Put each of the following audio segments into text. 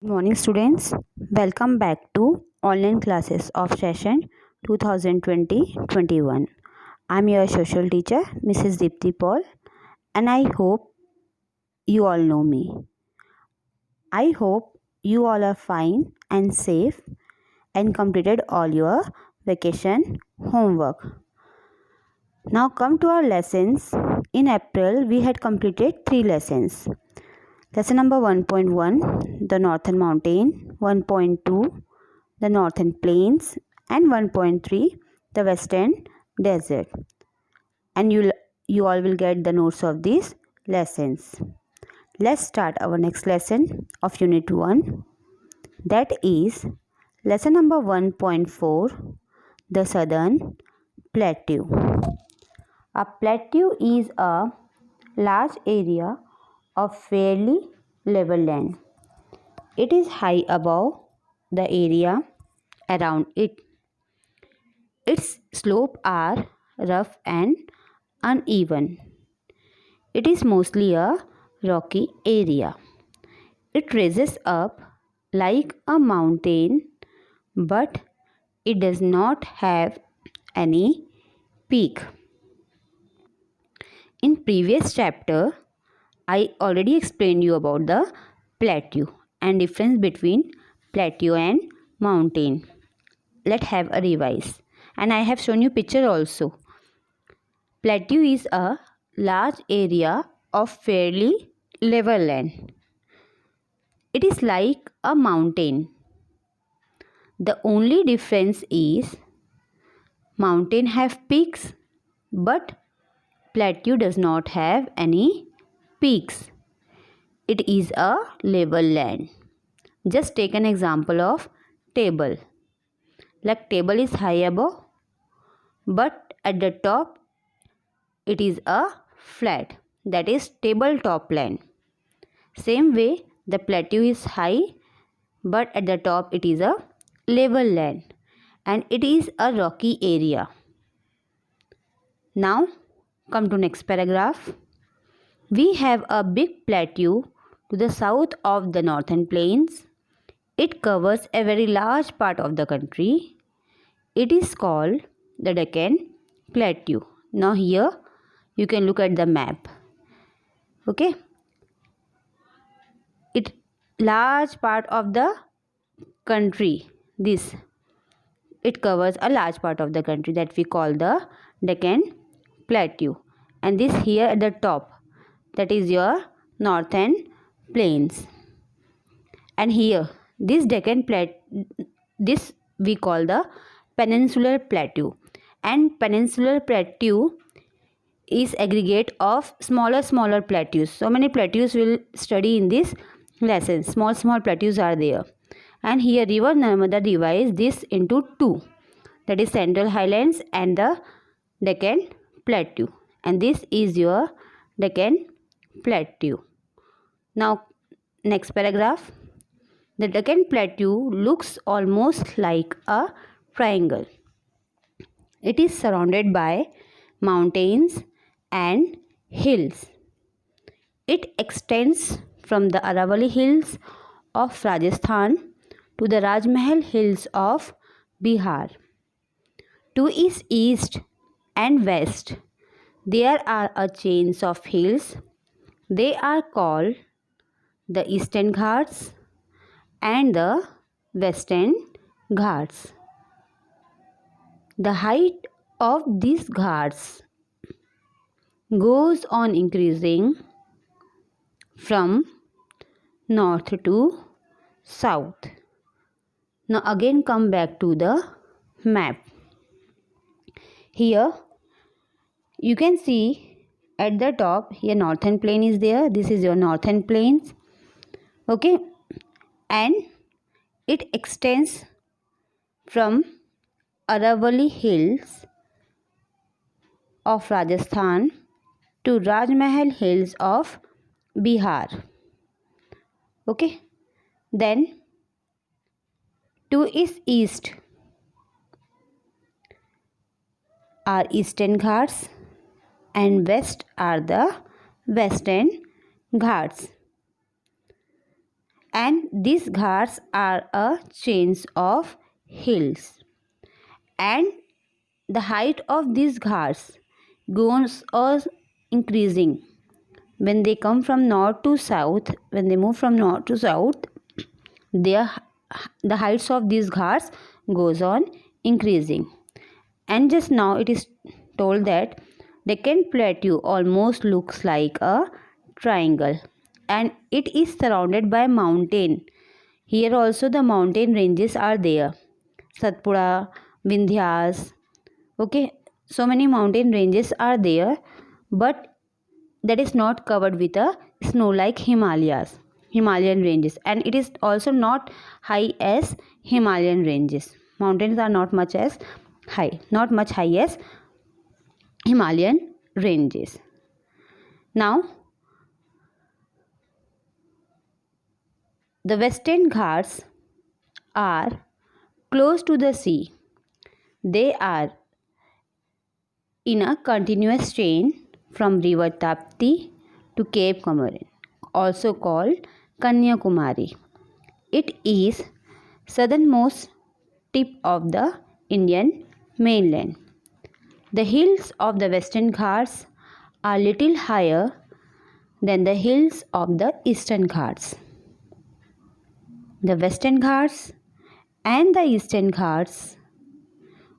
Good morning students. Welcome back to online classes of session 2020-21. I'm your social teacher Mrs. Deepti Paul and I hope you all know me. I hope you all are fine and safe and completed all your vacation homework. Now come to our lessons. In April we had completed 3 lessons. Lesson number 1.1, the Northern Mountain, 1.2, the Northern Plains, and 1.3, the Western Desert. And you all will get the notes of these lessons. Let's start our next lesson of Unit 1. That is lesson number 1.4, the Southern Plateau. A plateau is a large area of fairly level land. It is high above the area around it. Its slopes are rough and uneven. It is mostly a rocky area. It rises up like a mountain, but it does not have any peak. In previous chapter, I already explained you about the plateau and difference between plateau and mountain. Let's have a revise. And I have shown you picture also. Plateau is a large area of fairly level land. It is like a mountain. The only difference is mountain have peaks but plateau does not have any peaks. It is a level land. Just take an example of table. Like table is high above but at the top it is a flat, that is tabletop land. Same way the plateau is high but at the top it is a level land and it is a rocky area. Now come to next paragraph. We have a big plateau to the south of the northern plains. It covers a very large part of the country. It is called the Deccan Plateau. Now here you can look at the map. Okay. It large part of the country. It covers a large part of the country that we call the Deccan Plateau. And this here at the top, that is your northern plains. And here this Deccan Plateau, this we call the Peninsular Plateau. And Peninsular Plateau is aggregate of smaller plateaus. So many plateaus will study in this lesson. Small plateaus are there. And here river Narmada divides this into two. That is Central Highlands and the Deccan Plateau. And this is your Deccan Plateau. Now next paragraph. The Deccan Plateau looks almost like a triangle. It is surrounded by mountains and hills. It extends from the Aravalli Hills of Rajasthan to the Rajmahal Hills of Bihar. To its east and west, there are a chains of hills. They are called the Eastern Ghats and the Western Ghats. The height of these ghats goes on increasing from north to south. Now again come back to the map. Here you can see at the top here northern plain is there. This is your northern plains. Okay, and it extends from Aravalli Hills of Rajasthan to Rajmahal Hills of Bihar. Okay, then to its east are Eastern Ghats and west are the Western Ghats. And these ghats are a chains of hills, and the height of these ghats goes on increasing. When they come from north to south, when they move from north to south, their the heights of these ghats goes on increasing. And just now it is told that Deccan Plateau almost looks like a triangle, and it is surrounded by mountain. Here also the mountain ranges are there. Satpura, Vindhyas, okay, so many mountain ranges are there, but that is not covered with a snow like Himalayan ranges, and it is also not high as Himalayan ranges. Mountains are not much high as Himalayan ranges. Now, the Western Ghats are close to the sea. They are in a continuous chain from river Tapti to Cape Comorin, also called Kanyakumari. It is southernmost tip of the Indian mainland. The hills of the Western Ghats are little higher than the hills of the Eastern Ghats. The Western Ghats and the Eastern Ghats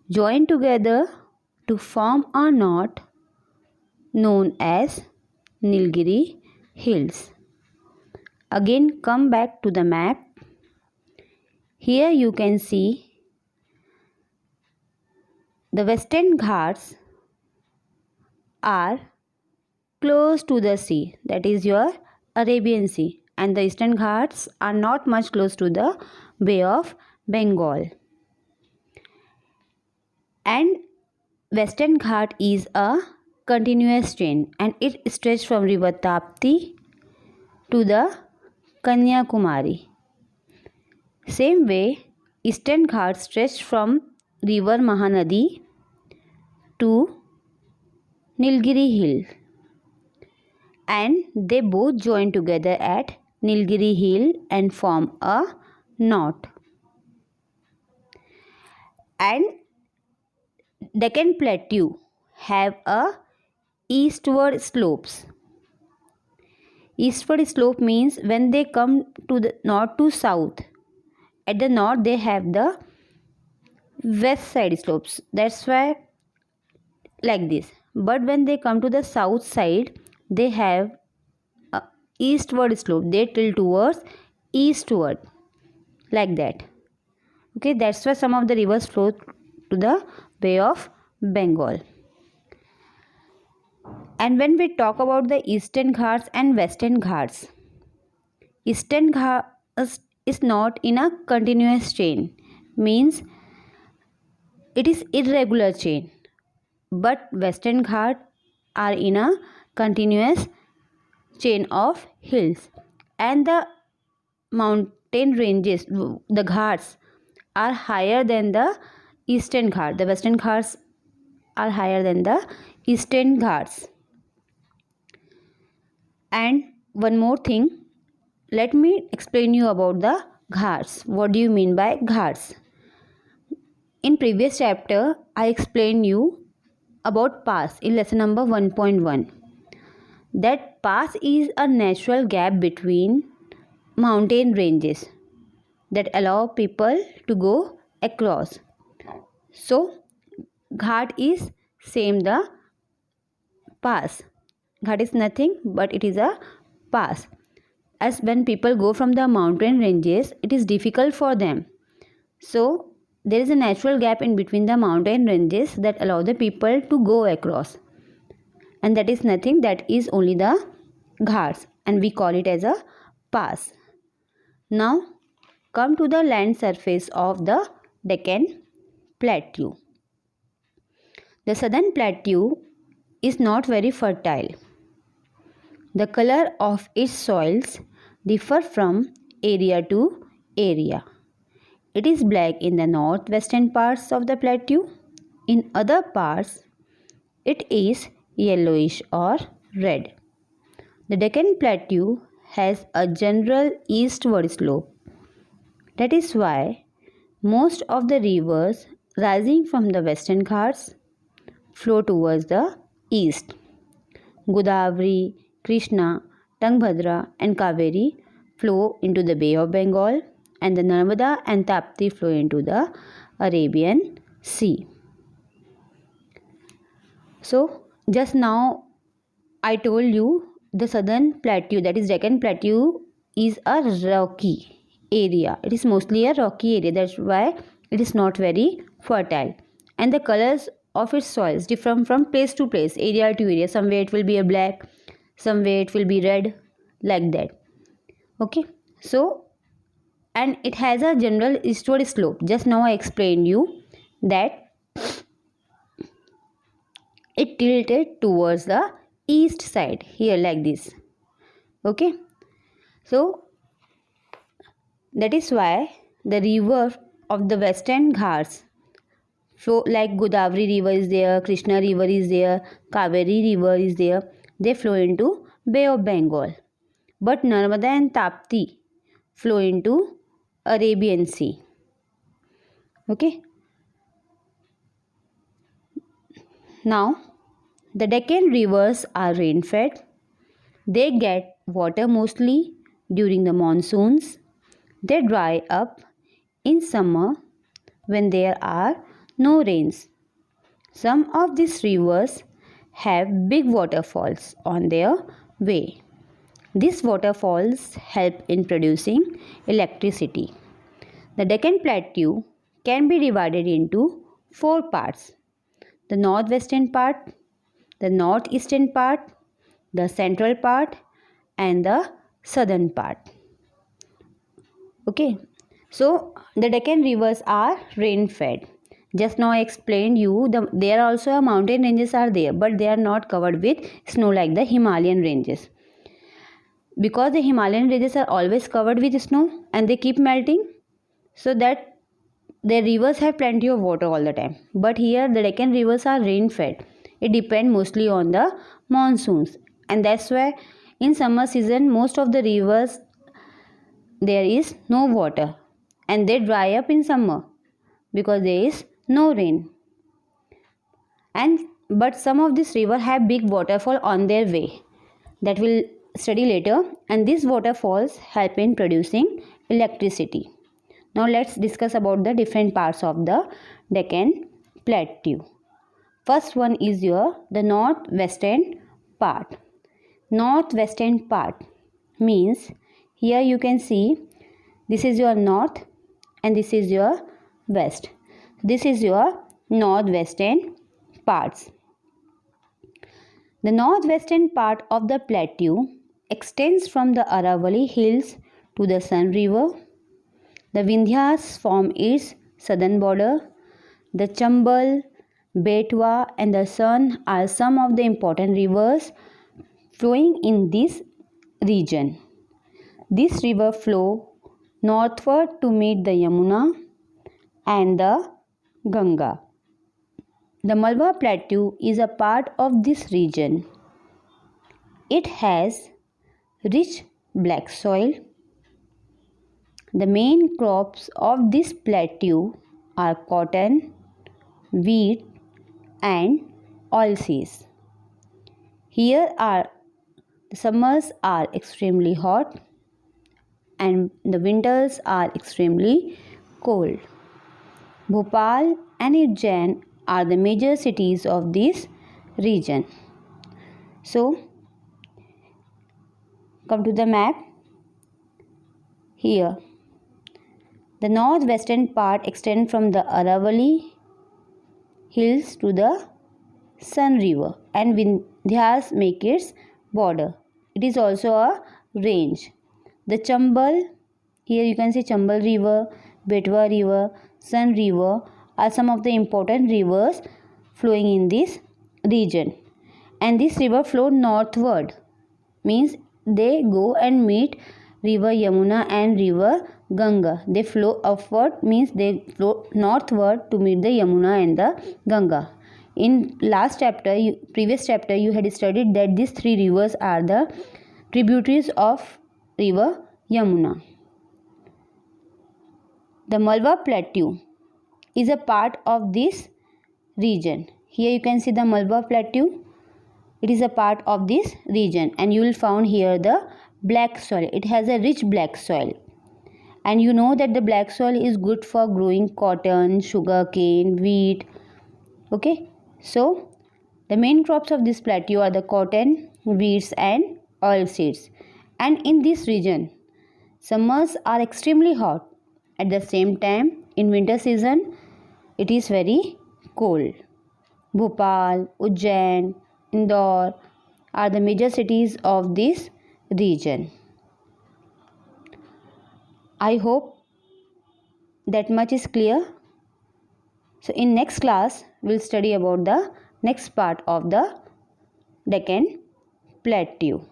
join together to form a knot known as Nilgiri Hills. Again, come back to the map. Here you can see the Western Ghats are close to the sea, that is your Arabian Sea, and the Eastern Ghats are not much close to the Bay of Bengal. And Western Ghat is a continuous chain, and it stretches from river Tapti to the Kanyakumari. Same way, Eastern Ghats stretch from river Mahanadi to Nilgiri Hill, and they both join together at Nilgiri Hill and form a knot. And Deccan Plateau have a eastward slopes. Eastward slope means when they come to the north to south. At the north they have the west side slopes. That's why like this. But when they come to the south side, they have a eastward slope. They tilt towards eastward like that. Okay, that's why some of the rivers flow to the Bay of Bengal. And when we talk about the Eastern Ghats and Western Ghats, Eastern Ghats is not in a continuous chain, means it is irregular chain, but Western Ghats are in a continuous chain of hills, and the mountain ranges, the ghats, are higher than the Eastern Ghats. The Western Ghats are higher than the Eastern Ghats. And one more thing, let me explain you about the ghats. What do you mean by ghats? In previous chapter, I explained you about pass in lesson number 1.1. That pass is a natural gap between mountain ranges that allow people to go across. So, ghat is same the pass. Ghat is nothing but it is a pass. As when people go from the mountain ranges, it is difficult for them. So, there is a natural gap in between the mountain ranges that allow the people to go across. And that is nothing, that is only the ghats, and we call it as a pass. Now, come to the land surface of the Deccan Plateau. The southern plateau is not very fertile. The color of its soils differ from area to area. It is black in the northwestern parts of the plateau. In other parts, it is yellowish or red. The Deccan Plateau has a general eastward slope. That is why most of the rivers rising from the Western Ghats flow towards the east. Godavari, Krishna, Tungbhadra and Kaveri flow into the Bay of Bengal, and the Narmada and Tapti flow into the Arabian Sea. So just now I told you the southern plateau, that is Deccan Plateau, is a rocky area. It is mostly a rocky area. That's why it is not very fertile. And the colors of its soils differ from place to place, area to area. Somewhere it will be a black, somewhere it will be red, like that. Okay. So, and it has a general eastward slope. Just now I explained you that it tilted towards the east side here like this. Okay. So that is why the river of the Western Ghats flow, like Godavari river is there, Krishna river is there, Kaveri river is there. They flow into Bay of Bengal. But Narmada and Tapti flow into Arabian Sea. Okay. Now the Deccan rivers are rain-fed. They get water mostly during the monsoons. They dry up in summer when there are no rains. Some of these rivers have big waterfalls on their way. These waterfalls help in producing electricity. The Deccan Plateau can be divided into 4 parts: the northwestern part, the northeastern part, the central part, and the southern part. Okay, so the Deccan rivers are rain fed. Just now I explained you there also mountain ranges are there, but they are not covered with snow like the Himalayan ranges. Because the Himalayan ranges are always covered with snow and they keep melting, so that the rivers have plenty of water all the time. But here the Deccan rivers are rain fed. It depends mostly on the monsoons, and that's why in summer season most of the rivers there is no water and they dry up in summer because there is no rain. And but some of these rivers have big waterfall on their way, that we'll study later, and these waterfalls help in producing electricity. Now let's discuss about the different parts of the Deccan Plateau. First one is the northwestern part. Northwestern part means here you can see this is your north and this is your west. This is your northwestern parts. The northwestern part of the plateau extends from the Aravalli hills to the Sun River. The Vindhyas form its southern border. The Chambal, Betwa and the Son are some of the important rivers flowing in this region. This river flow northward to meet the Yamuna and the Ganga. The Malwa Plateau is a part of this region. It has rich black soil. The main crops of this plateau are cotton, wheat and oilseeds. Here the summers are extremely hot and the winters are extremely cold. Bhopal and Ujjain are the major cities of this region. So, come to the map. Here, the northwestern part extends from the Aravalli hills to the Sun River, and Vindhyas make its border. It is also a range. The Chambal, here you can see Chambal River, Betwa River, Sun River are some of the important rivers flowing in this region. And this river flow northward, means they go and meet river Yamuna and river Ganga. They flow upward, means they flow northward to meet the Yamuna and the Ganga. In previous chapter you had studied that these 3 rivers are the tributaries of river Yamuna. The Malwa Plateau is a part of this region. Here you can see the Malwa Plateau. It is a part of this region, and you will find here the black soil. It has a rich black soil, and you know that the black soil is good for growing cotton, sugarcane, wheat. Okay, so the main crops of this plateau are the cotton, wheats and oilseeds. And in this region, summers are extremely hot. At the same time, in winter season, it is very cold. Bhopal, Ujjain, Indore are the major cities of this region. I hope that much is clear. So in next class, we'll study about the next part of the Deccan Plateau.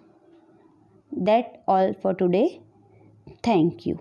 That's all for today. Thank you.